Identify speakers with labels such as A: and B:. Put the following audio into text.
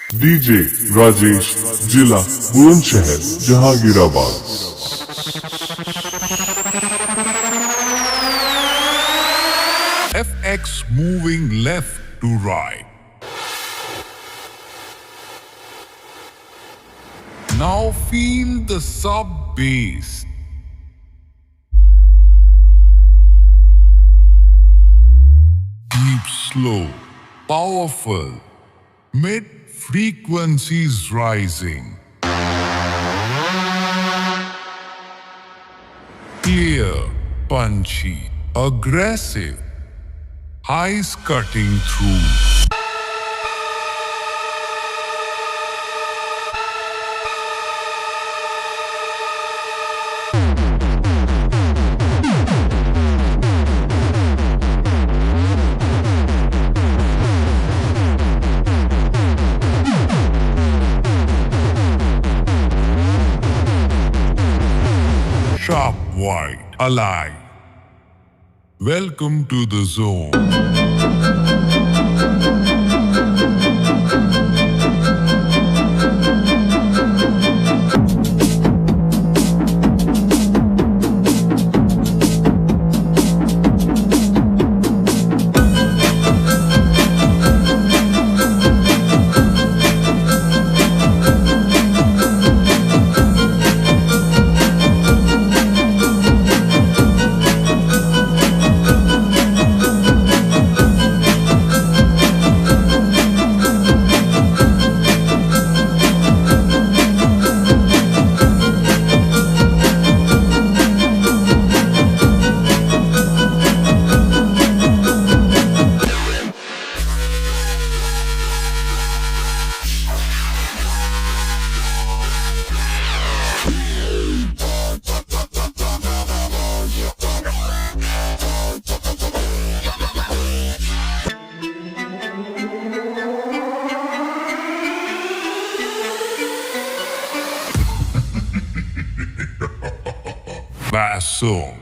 A: DJ Rajesh, जिला Bulandshahr, Jahangirabad.
B: FX moving left to right. Now feel the sub bass. Deep, slow, powerful, mid frequencies rising. Clear, punchy, aggressive, highs cutting through. Sharp white, alive. Welcome to the zone. Bass zone.